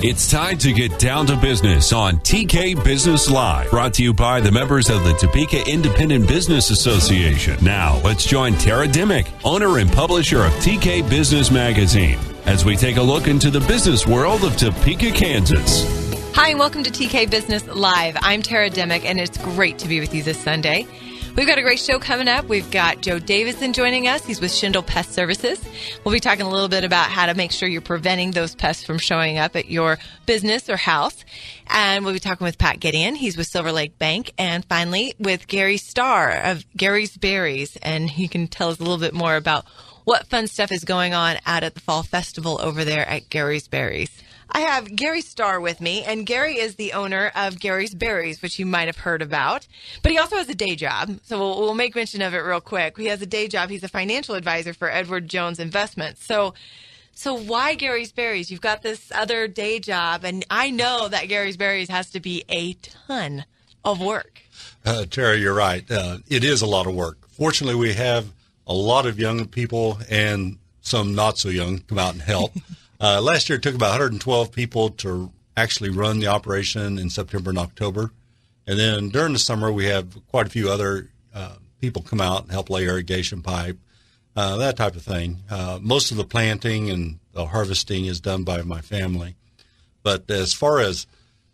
It's time to get down to business on TK Business Live, brought to you by the members of the Topeka Independent Business Association. Now, let's join Tara Dimmick, owner and publisher of TK Business Magazine, as we take a look into the business world of Topeka, Kansas. Hi, and welcome to TK Business Live. I'm Tara Dimmick, and it's great to be with you this Sunday. We've got a great show coming up. We've got Joe Davidson joining us. He's with Schendel Pest Services. We'll be talking a little bit about how to make sure you're preventing those pests from showing up at your business or house. And we'll be talking with Pat Gideon. He's with Silver Lake Bank. And finally, with Gary Starr of Gary's Berries. And he can tell us a little bit more about what fun stuff is going on out at the Fall Festival over there at Gary's Berries. I have Gary Starr with me, and Gary is the owner of Gary's Berries, which you might have heard about. But he also has a day job, so we'll make mention of it real quick. He has a day job. He's a financial advisor for Edward Jones Investments. So why Gary's Berries? You've got this other day job, and I know that Gary's Berries has to be a ton of work. Tara, you're right. It is a lot of work. Fortunately, we have a lot of young people and some not so young come out and help. Last year, it took about 112 people to actually run the operation in September and October. And then during the summer, we have quite a few other people come out and help lay irrigation pipe, that type of thing. Most of the planting and the harvesting is done by my family. But as far as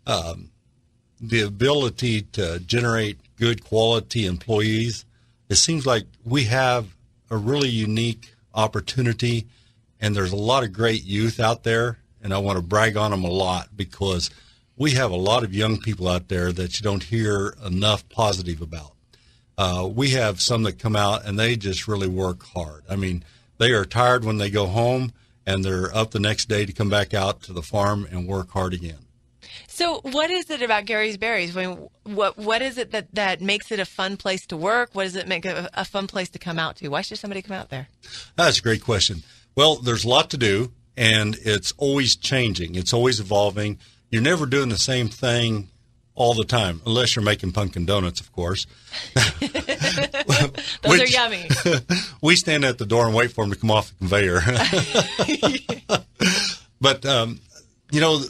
the ability to generate good quality employees, it seems like we have a really unique opportunity. And there's a lot of great youth out there, and I want to brag on them a lot because we have a lot of young people out there that you don't hear enough positive about. We have some that come out, and they just really work hard. I mean, they are tired when they go home, and they're up the next day to come back out to the farm and work hard again. So what is it about Gary's Berries? What is it that makes it a fun place to work? What does it make a fun place to come out to? Why should somebody come out there? That's a great question. Well, there's a lot to do, and it's always changing. It's always evolving. You're never doing the same thing all the time, unless you're making pumpkin donuts, of course. Those are yummy. We stand at the door and wait for them to come off the conveyor. But,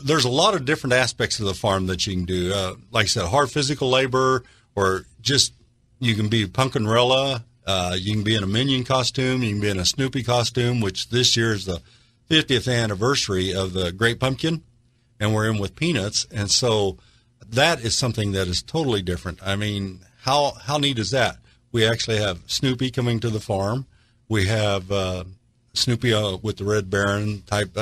there's a lot of different aspects of the farm that you can do. Like I said, hard physical labor, or just you can be pumpkinrella. You can be in a Minion costume. You can be in a Snoopy costume, which this year is the 50th anniversary of the Great Pumpkin, and we're in with Peanuts. And so that is something that is totally different. I mean, how neat is that? We actually have Snoopy coming to the farm. We have Snoopy with the Red Baron type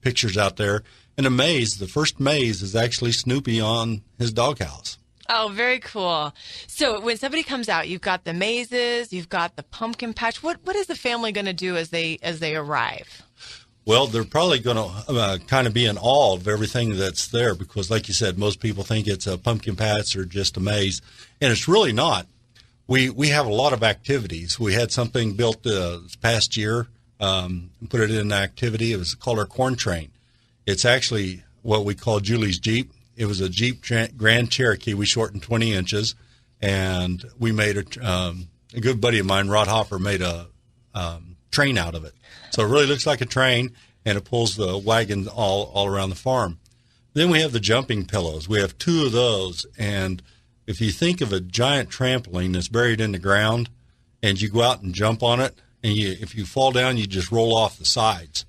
pictures out there. And a maze, the first maze is actually Snoopy on his doghouse. Oh, very cool. So when somebody comes out, you've got the mazes, you've got the pumpkin patch. What is the family going to do as they arrive? Well, they're probably going to kind of be in awe of everything that's there because, like you said, most people think it's a pumpkin patch or just a maze, and it's really not. We have a lot of activities. We had something built this past year, put it in activity. It was called our corn train. It's actually what we call Julie's Jeep. It was a Jeep Grand Cherokee. We shortened 20 inches, and we made a good buddy of mine, Rod Hopper, made a train out of it. So it really looks like a train, and it pulls the wagon all around the farm. Then we have the jumping pillows. We have 2 of those, and if you think of a giant trampoline that's buried in the ground, and you go out and jump on it, and if you fall down, you just roll off the sides.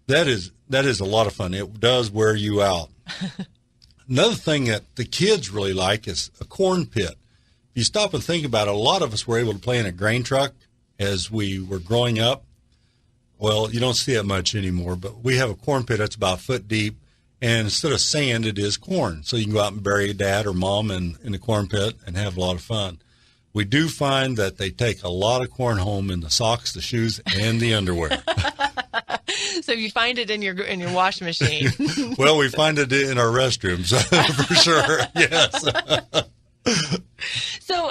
That is a lot of fun. It does wear you out. Another thing that the kids really like is a corn pit. If you stop and think about it, a lot of us were able to play in a grain truck as we were growing up. Well, you don't see it much anymore, but we have a corn pit that's about a foot deep, and instead of sand, it is corn. So you can go out and bury Dad or Mom in the corn pit and have a lot of fun. We do find that they take a lot of corn home in the socks, the shoes, and the underwear. So you find it in your washing machine. Well, we find it in our restrooms, for sure, yes. So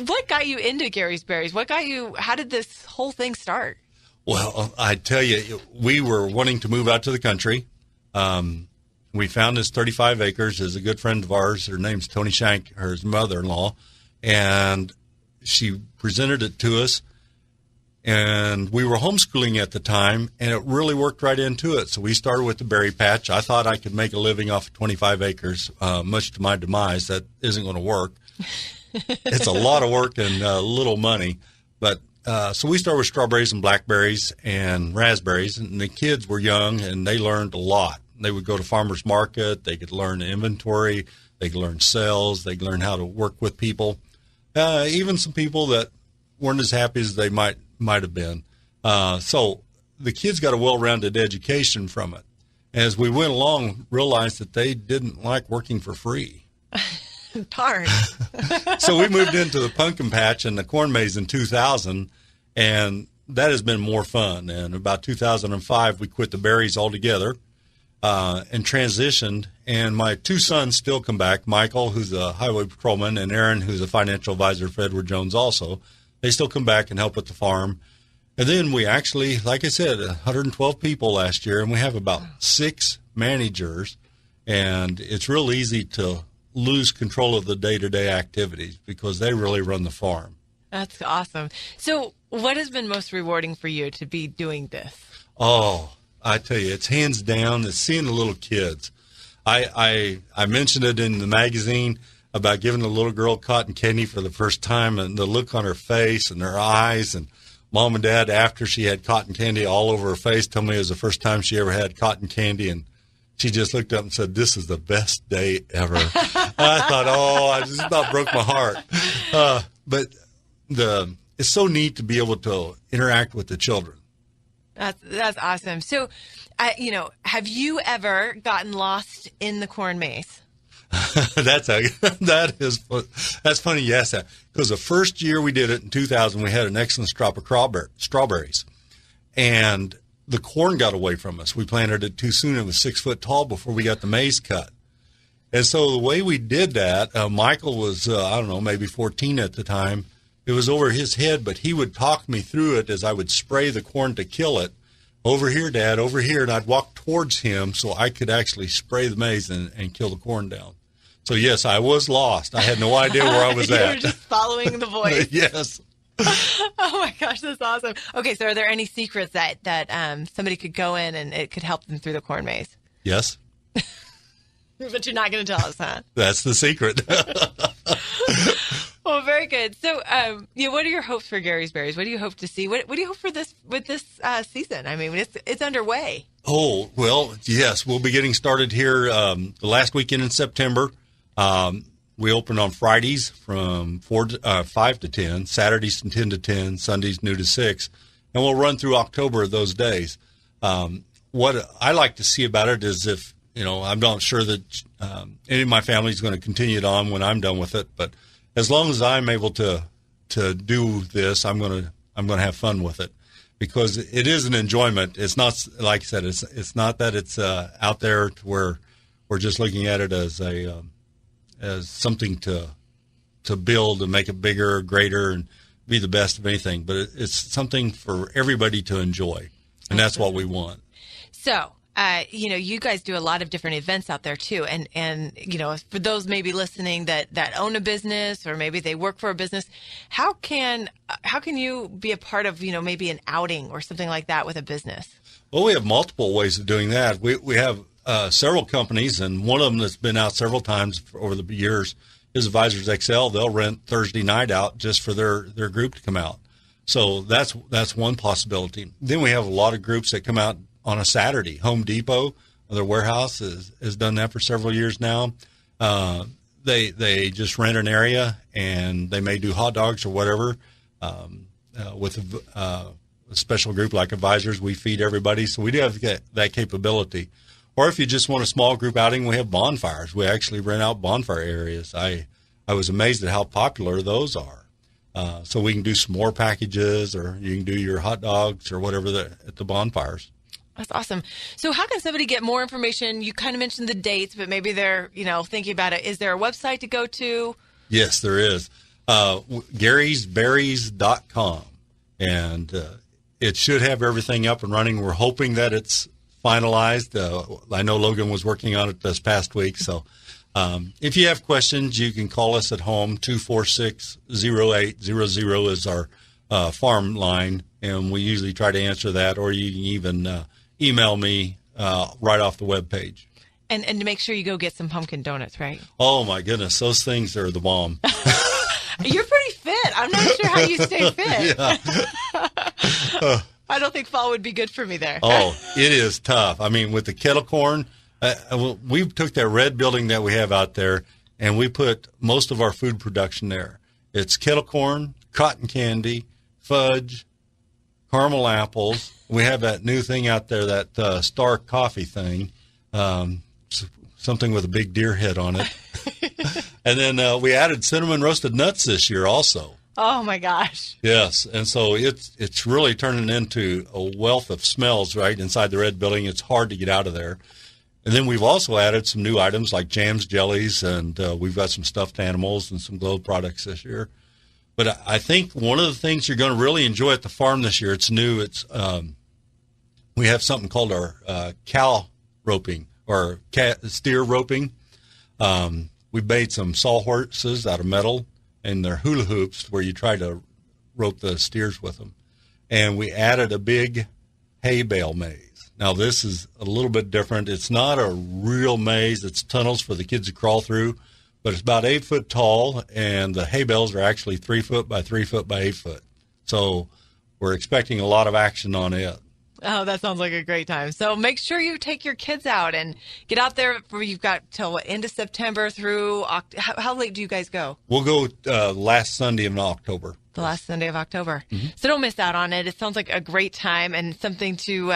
what got you into Gary's Berries? How did this whole thing start? Well, I tell you, we were wanting to move out to the country. We found this 35 acres. There's a good friend of ours. Her name's Tony Shank, her mother-in-law, and she presented it to us. And we were homeschooling at the time, and it really worked right into it. So we started with the berry patch. I thought I could make a living off of 25 acres, much to my demise. That isn't going to work. It's a lot of work and little money. But so we started with strawberries and blackberries and raspberries, and the kids were young, and they learned a lot. They would go to farmers market. They could learn inventory. They could learn sales. They could learn how to work with people, even some people that weren't as happy as they might have been. So the kids got a well-rounded education from it. As we went along, realized that they didn't like working for free. Darn. So we moved into the pumpkin patch and the corn maze in 2000, and that has been more fun. And about 2005, we quit the berries altogether and transitioned. And my two sons still come back, Michael, who's a highway patrolman, and Aaron, who's a financial advisor for Edward Jones also. They still come back and help with the farm. And then we actually, like I said, 112 people last year, and we have about 6 managers. And it's real easy to lose control of the day-to-day activities because they really run the farm. That's awesome. So what has been most rewarding for you to be doing this? Oh, I tell you, it's hands down. It's seeing the little kids. I mentioned it in the magazine about giving the little girl cotton candy for the first time, and the look on her face and her eyes, and Mom and Dad, after she had cotton candy all over her face, told me it was the first time she ever had cotton candy, and she just looked up and said, "This is the best day ever." I thought, I just about broke my heart. But it's so neat to be able to interact with the children. That's awesome. So, have you ever gotten lost in the corn maze? That's funny. Yes, because the first year we did it in 2000, we had an excellent crop of strawberries, and the corn got away from us. We planted it too soon. It was 6 foot tall before we got the maize cut. And so the way we did that, Michael was, maybe 14 at the time. It was over his head, but he would talk me through it as I would spray the corn to kill it. Over here, Dad, over here. And I'd walk towards him so I could actually spray the maize and kill the corn down. So, yes, I was lost. I had no idea where I was at. You were just following the voice. Yes. Oh, my gosh, that's awesome. Okay, so are there any secrets that somebody could go in and it could help them through the corn maze? Yes. But you're not going to tell us, huh? That's the secret. Well, very good. So, what are your hopes for Gary's Berries? What do you hope to see? What do you hope for this season? I mean, it's underway. Oh, well, yes, we'll be getting started here the last weekend in September. We open on Fridays from 5 to 10, Saturdays from 10 to 10, Sundays noon to 6, and we'll run through October those days. What I like to see about it is if, I'm not sure that any of my family is going to continue it on when I'm done with it, but as long as I'm able to do this, I'm going to have fun with it because it is an enjoyment. It's not, like I said, it's not that it's out there to where we're just looking at it as something to build and make it bigger, greater, and be the best of anything. But it's something for everybody to enjoy, and that's what we want. So, you guys do a lot of different events out there too, and for those maybe listening that own a business or maybe they work for a business, how can you be a part of maybe an outing or something like that with a business? Well, we have multiple ways of doing that. We have several companies, and one of them that's been out several times over the years is Advisors XL. They'll rent Thursday night out just for their group to come out. So that's one possibility. Then we have a lot of groups that come out on a Saturday. Home Depot, their warehouse, has done that for several years now. They just rent an area, and they may do hot dogs or whatever. With a special group like Advisors, we feed everybody. So we do have that capability. Or if you just want a small group outing, we have bonfires. We actually rent out bonfire areas. I was amazed at how popular those are. So we can do some more packages, or you can do your hot dogs or whatever at the bonfires. That's awesome. So how can somebody get more information? You kind of mentioned the dates, but maybe they're, thinking about it. Is there a website to go to? Yes, there is. GarysBerries.com. And it should have everything up and running. We're hoping that it's finalized. I know Logan was working on it this past week. So if you have questions, you can call us at home. 246-0800 is our farm line, and we usually try to answer that, or you can even email me right off the webpage. And to make sure you go get some pumpkin donuts, right? Oh, my goodness. Those things are the bomb. You're pretty fit. I'm not sure how you stay fit. Yeah. I don't think fall would be good for me there. Oh, it is tough. I mean, with the kettle corn, we took that red building that we have out there, and we put most of our food production there. It's kettle corn, cotton candy, fudge, caramel apples. We have that new thing out there, that Starr coffee thing, something with a big deer head on it. And then we added cinnamon roasted nuts this year also. Oh, my gosh. Yes, and so it's really turning into a wealth of smells right inside the red building. It's hard to get out of there. And then we've also added some new items like jams, jellies, and we've got some stuffed animals and some glow products this year. But I think one of the things you're going to really enjoy at the farm this year, it's new. It's we have something called our cow roping or steer roping. We've made some sawhorses out of metal, and they're hula hoops where you try to rope the steers with them. And we added a big hay bale maze. Now, this is a little bit different. It's not a real maze. It's tunnels for the kids to crawl through, but it's about 8 foot tall, and the hay bales are actually 3 foot by 3 foot by 8 foot. So we're expecting a lot of action on it. Oh, that sounds like a great time. So make sure you take your kids out and get out there. You've got till end of September through how late do you guys go? We'll go last Sunday of October. The last Sunday of October. Mm-hmm. So don't miss out on it. It sounds like a great time and something to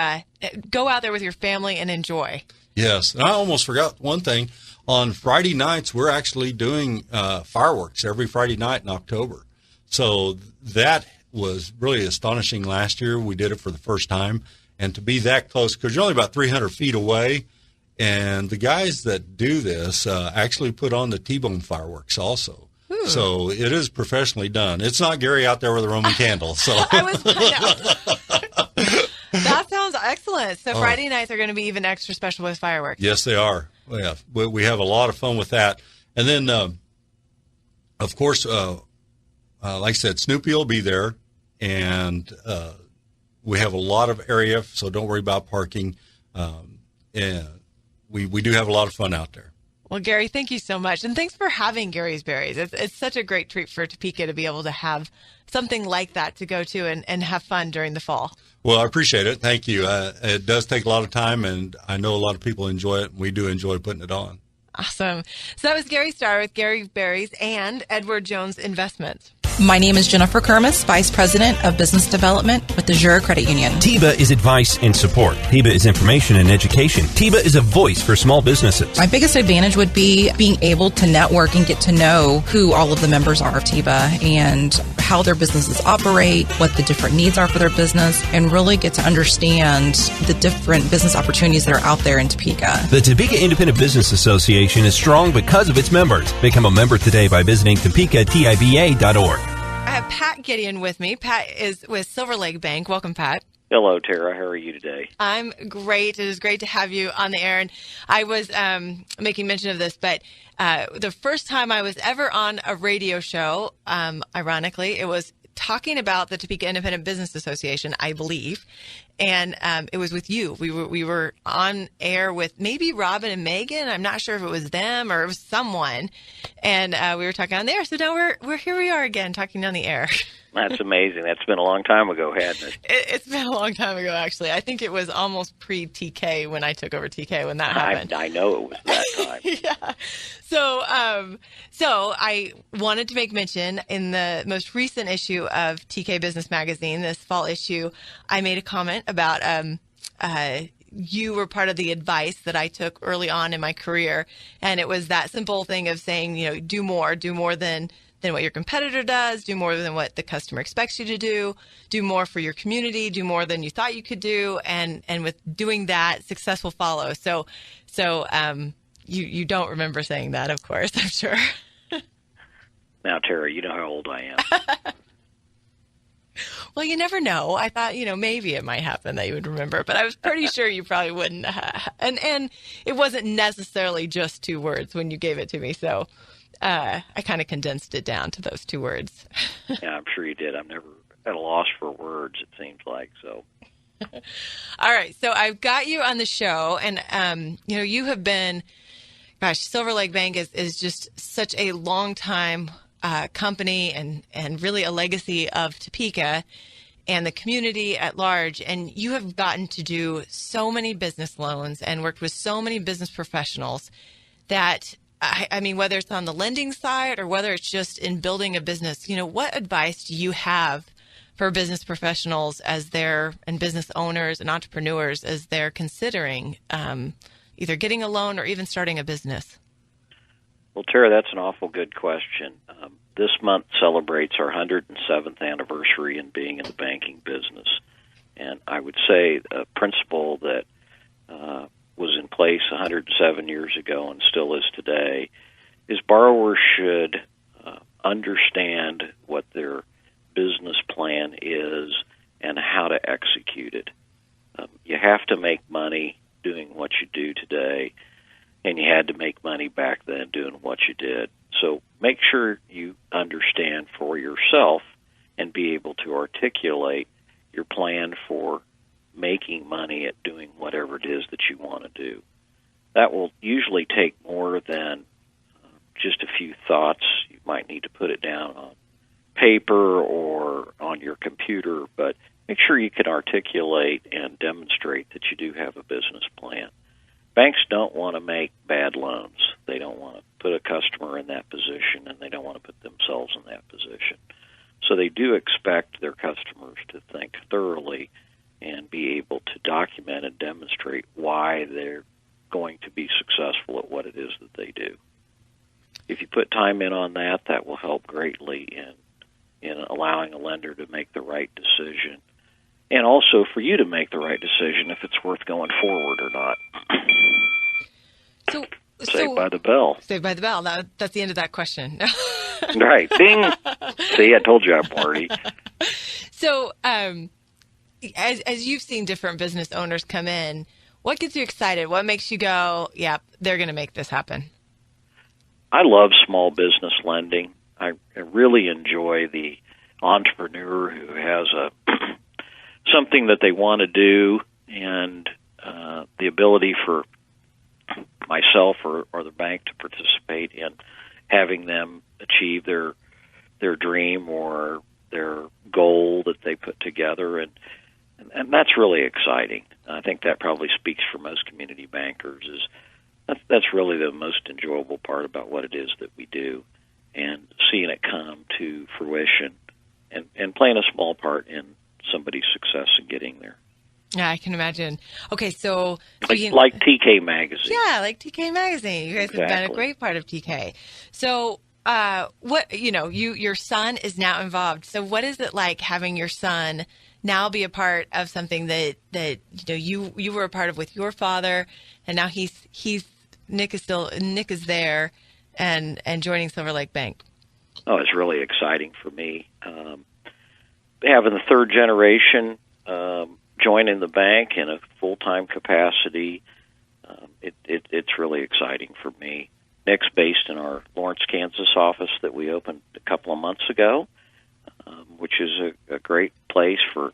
go out there with your family and enjoy. Yes. And I almost forgot one thing. On Friday nights, we're actually doing fireworks every Friday night in October. So that was really astonishing last year. We did it for the first time. And to be that close, because you're only about 300 feet away, and the guys that do this actually put on the T-bone fireworks also. Ooh. So it is professionally done. It's not Gary out there with a Roman candle. So That sounds excellent. So Friday nights are going to be even extra special with fireworks. Yes, they are. Yeah, we have a lot of fun with that. And then, of course, like I said, Snoopy will be there, and we have a lot of area, so don't worry about parking. And we do have a lot of fun out there. Well, Gary, thank you so much. And thanks for having Gary's Berries. It's such a great treat for Topeka to be able to have something like that to go to and have fun during the fall. Well, I appreciate it. Thank you. It does take a lot of time, and I know a lot of people enjoy it, and we do enjoy putting it on. Awesome. So that was Gary Starr with Gary's Berries and Edward Jones Investments. My name is Jennifer Kermis, Vice President of Business Development with the Jura Credit Union. TIBA is advice and support. TIBA is information and education. TIBA is a voice for small businesses. My biggest advantage would be being able to network and get to know who all of the members are of TIBA and how their businesses operate, what the different needs are for their business, and really get to understand the different business opportunities that are out there in Topeka. The Topeka Independent Business Association is strong because of its members. Become a member today by visiting topekatiba.org. I have Pat Gideon with me. Pat is with Silver Lake Bank. Welcome, Pat. Hello, Tara. How are you today? I'm great. It is great to have you on the air. And I was making mention of this, but the first time I was ever on a radio show, ironically, it was talking about the Topeka Independent Business Association, I believe. And it was with you. We were on air with maybe Robin and Megan. I'm not sure if it was them or it was someone. And we were talking on the air. So now we're here we are again talking on the air. That's amazing. That's been a long time ago, hasn't it? It's been a long time ago, actually. I think it was almost pre-TK when I took over TK when that happened. I know it was that time. Yeah. So I wanted to make mention in the most recent issue of TK Business Magazine, this fall issue, I made a comment about you were part of the advice that I took early on in my career. And it was that simple thing of saying, do more than what your competitor does, do more than what the customer expects you to do more for your community, do more than you thought you could do. And with doing that, success will follow. So you don't remember saying that, of course, I'm sure. Now, Tara, you know how old I am. Well, you never know. I thought, maybe it might happen that you would remember, but I was pretty sure you probably wouldn't. And it wasn't necessarily just 2 words when you gave it to me. So I kind of condensed it down to those 2 words. Yeah, I'm sure you did. I've never at a loss for words, it seems like. So. All right. So I've got you on the show, and, you have been, Silver Lake Bank is just such a long time company and really a legacy of Topeka and the community at large. And you have gotten to do so many business loans and worked with so many business professionals that, I mean, whether it's on the lending side or whether it's just in building a business, what advice do you have for business professionals and business owners and entrepreneurs as they're considering either getting a loan or even starting a business? Well, Tara, that's an awful good question. This month celebrates our 107th anniversary in being in the banking business. And I would say a principle that was in place 107 years ago and still is today is borrowers should understand what their business plan is and how to execute it. You have to make money doing what you do today, and you had to make money back then doing what you did. So make sure you understand for yourself and be able to articulate your plan for making money at doing whatever it is that you want to do. That will usually take more than just a few thoughts. You might need to put it down on paper or on your computer, but make sure you can articulate and demonstrate that you do have a business plan. Banks don't want to make bad loans. They don't want to put a customer in that position, and they don't want to put themselves in that position. So they do expect their customers to think thoroughly and be able to document and demonstrate why they're going to be successful at what it is that they do. If you put time in on that, that will help greatly in allowing a lender to make the right decision, and also for you to make the right decision if it's worth going forward or not. Saved by the bell. Saved by the bell. That's the end of that question. Right. Ding. See, I told you I'm wordy. So, as you've seen different business owners come in, what gets you excited? What makes you go, yeah, they're going to make this happen? I love small business lending. I really enjoy the entrepreneur who has something that they want to do, and the ability for myself or the bank to participate in having them achieve their dream or their goal that they put together, and that's really exciting. I think that probably speaks for most community bankers. That's really the most enjoyable part about what it is that we do, and seeing it come to fruition and playing a small part in somebody's success in getting there. Yeah, I can imagine. Okay, so like TK Magazine. Yeah, like TK Magazine. You guys have been a great part of TK. So, your son is now involved. So, what is it like having your son now be a part of something that you were a part of with your father, and now Nick is there and joining Silver Lake Bank? Oh, it's really exciting for me. Having the third generation joining the bank in a full-time capacity, it's really exciting for me. Nick's based in our Lawrence, Kansas office that we opened a couple of months ago, which is a great place for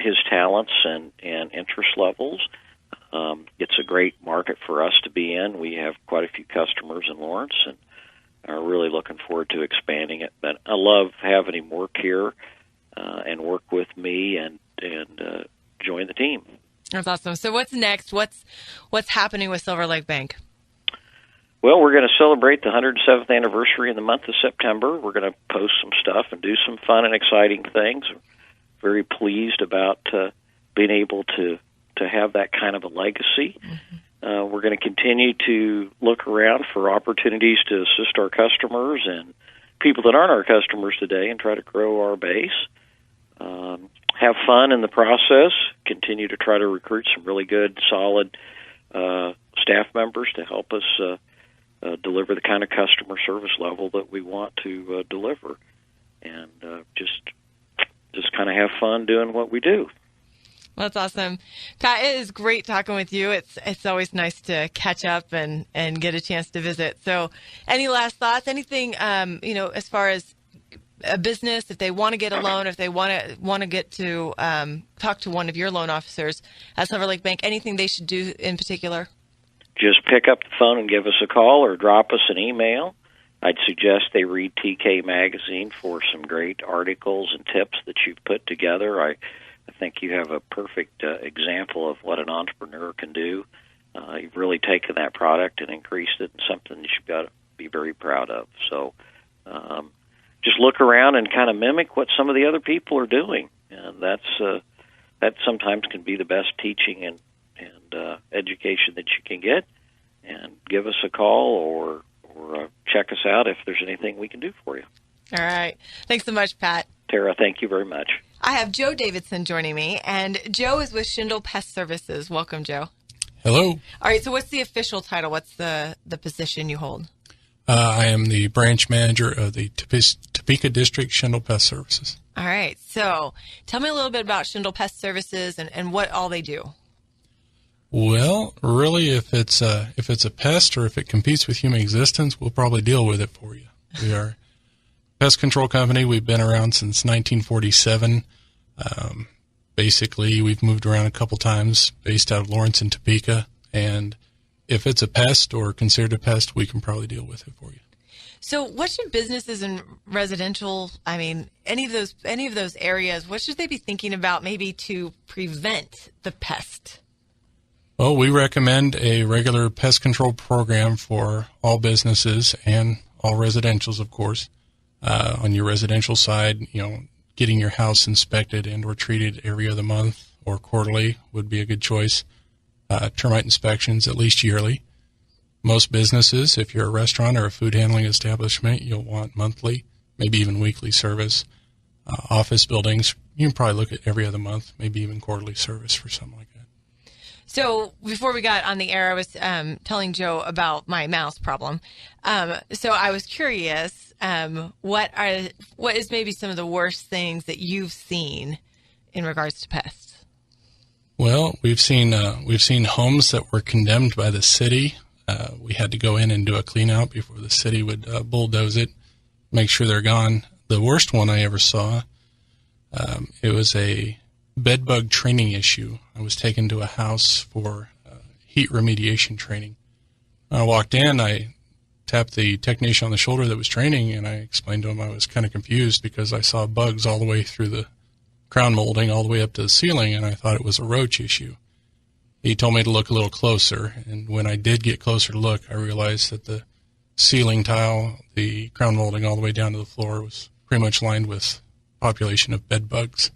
his talents and interest levels. It's a great market for us to be in. We have quite a few customers in Lawrence and are really looking forward to expanding it. But I love having him work here and work with me and join the team. That's awesome. So what's next? What's happening with Silver Lake Bank? Well, we're going to celebrate the 107th anniversary in the month of September. We're going to post some stuff and do some fun and exciting things. We're very pleased about being able to have that kind of a legacy. Mm-hmm. We're going to continue to look around for opportunities to assist our customers and people that aren't our customers today and try to grow our base. Have fun in the process, continue to try to recruit some really good, solid staff members to help us deliver the kind of customer service level that we want to deliver, and just kind of have fun doing what we do. Well, that's awesome. Pat, it is great talking with you. It's always nice to catch up and get a chance to visit. So any last thoughts, anything, as far as a business, if they want to get a loan, if they want to get to talk to one of your loan officers at Silver Lake Bank, anything they should do in particular? Just pick up the phone and give us a call or drop us an email. I'd suggest they read TK Magazine for some great articles and tips that you've put together. I think you have a perfect example of what an entrepreneur can do. You've really taken that product and increased it in something that you've got to be very proud of. So just look around and kind of mimic what some of the other people are doing. And that sometimes can be the best teaching and education that you can get. And give us a call or check us out if there's anything we can do for you. All right. Thanks so much, Pat. Tara, thank you very much. I have Joe Davidson joining me, and Joe is with Schendel Pest Services. Welcome, Joe. Hello. All right, so what's the official title? What's the position you hold? I am the branch manager of the Topeka District Schendel Pest Services. All right, so tell me a little bit about Schendel Pest Services and what all they do. Well, really, if it's a pest or if it competes with human existence, we'll probably deal with it for you. We are a pest control company. We've been around since 1947. Basically, we've moved around a couple times, based out of Lawrence and Topeka. And if it's a pest or considered a pest, we can probably deal with it for you. So, what should businesses and residential, any of those areas, what should they be thinking about maybe to prevent the pest? Well, we recommend a regular pest control program for all businesses and all residentials, of course. On your residential side, getting your house inspected and or treated every other month or quarterly would be a good choice. Termite inspections at least yearly. Most businesses, if you're a restaurant or a food handling establishment, you'll want monthly, maybe even weekly service. Office buildings, you can probably look at every other month, maybe even quarterly service for something like that. So before we got on the air, I was telling Joe about my mouse problem. So I was curious, what is maybe some of the worst things that you've seen in regards to pests? Well, we've seen homes that were condemned by the city. We had to go in and do a clean out before the city would bulldoze it, make sure they're gone. The worst one I ever saw, it was a bed bug training issue. I was taken to a house for heat remediation training. When I walked in, I tapped the technician on the shoulder that was training, and I explained to him I was kind of confused because I saw bugs all the way through the crown molding, all the way up to the ceiling, and I thought it was a roach issue. He told me to look a little closer, and when I did get closer to look, I realized that the ceiling tile, the crown molding all the way down to the floor was pretty much lined with population of bed bugs.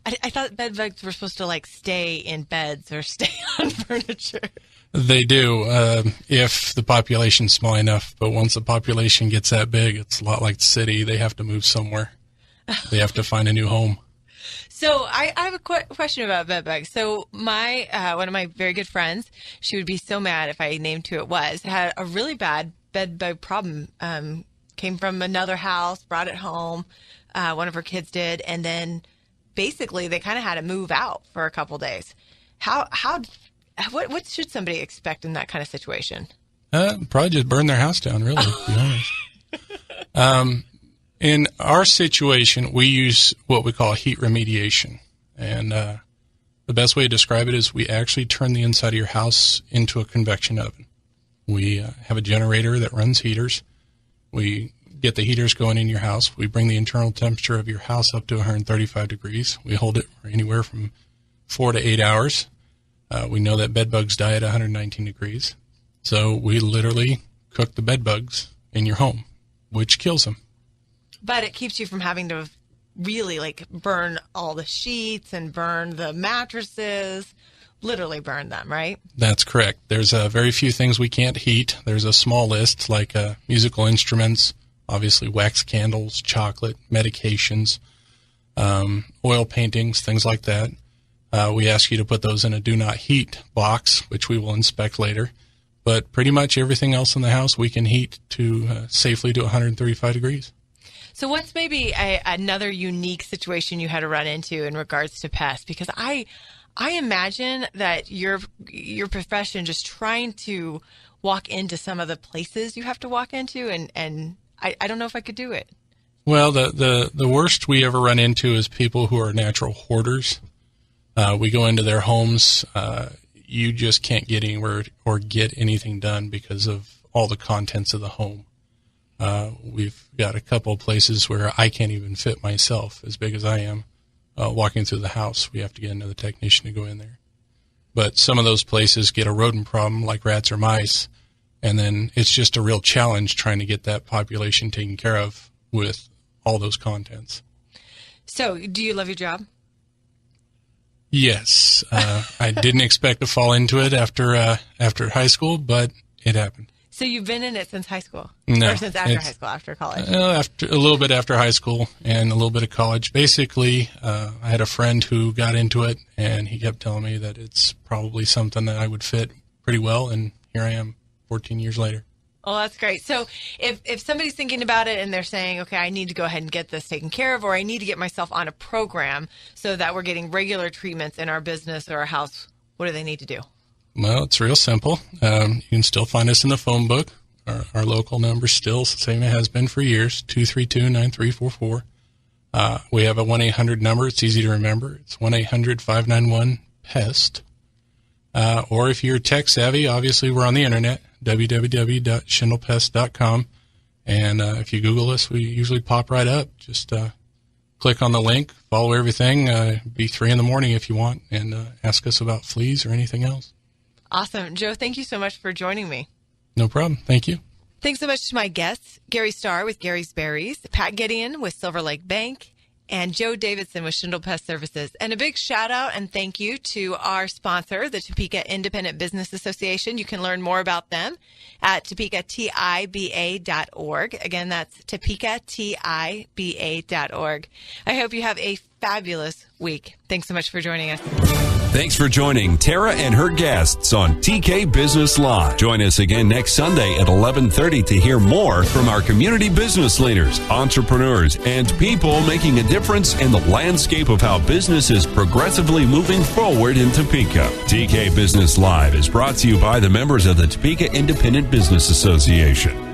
I thought bed bugs were supposed to stay in beds or stay on furniture. They do, if the population's small enough. But once the population gets that big, it's a lot like the city. They have to move somewhere. They have to find a new home. So I have a question about bed bugs. So my one of my very good friends, she would be so mad if I named who it was, had a really bad bed bug problem. Came from another house, brought it home. One of her kids did, and then basically they kind of had to move out for a couple days. What should somebody expect in that kind of situation? Probably just burn their house down, really, to be honest. In our situation, we use what we call heat remediation. And the best way to describe it is we actually turn the inside of your house into a convection oven. We have a generator that runs heaters. We get the heaters going in your house. We bring the internal temperature of your house up to 135 degrees. We hold it for anywhere from 4 to 8 hours. We know that bed bugs die at 119 degrees. So we literally cook the bed bugs in your home, which kills them. But it keeps you from having to really burn all the sheets and burn the mattresses, literally burn them, right? That's correct. There's very few things we can't heat. There's a small list like musical instruments, obviously wax candles, chocolate, medications, oil paintings, things like that. We ask you to put those in a do not heat box, which we will inspect later. But pretty much everything else in the house we can heat to safely to 135 degrees. So what's maybe another unique situation you had to run into in regards to pests? Because I imagine that your profession, just trying to walk into some of the places you have to walk into, and I don't know if I could do it. Well, the worst we ever run into is people who are natural hoarders. We go into their homes. You just can't get anywhere or get anything done because of all the contents of the home. We've got a couple of places where I can't even fit myself, as big as I am, walking through the house. We have to get another technician to go in there. But some of those places get a rodent problem like rats or mice, and then it's just a real challenge trying to get that population taken care of with all those contents. So, do you love your job? Yes. I didn't expect to fall into it after high school, but it happened. So you've been in it since high school? No. Or since after high school, after college? A little bit after high school and a little bit of college. Basically, I had a friend who got into it, and he kept telling me that it's probably something that I would fit pretty well, and here I am 14 years later. Oh, that's great. So if somebody's thinking about it and they're saying, okay, I need to go ahead and get this taken care of, or I need to get myself on a program so that we're getting regular treatments in our business or our house, what do they need to do? Well, it's real simple. You can still find us in the phone book. Our local number is still the same it has been for years, 232-9344. We have a 1-800 number. It's easy to remember. It's 1-800-591-PEST. Or if you're tech savvy, obviously we're on the internet, www.schendelpest.com. And if you Google us, we usually pop right up. Just click on the link, follow everything, be 3 in the morning if you want, and ask us about fleas or anything else. Awesome. Joe, thank you so much for joining me. No problem. Thank you. Thanks so much to my guests, Gary Starr with Gary's Berries, Pat Gideon with Silver Lake Bank, and Joe Davidson with Schendel Pest Services. And a big shout out and thank you to our sponsor, the Topeka Independent Business Association. You can learn more about them at topekatiba.org. Again, that's topekatiba.org. I hope you have a fabulous week. Thanks so much for joining us. Thanks for joining Tara and her guests on TK Business Live. Join us again next Sunday at 11:30 to hear more from our community business leaders, entrepreneurs, and people making a difference in the landscape of how business is progressively moving forward in Topeka. TK Business Live is brought to you by the members of the Topeka Independent Business Association.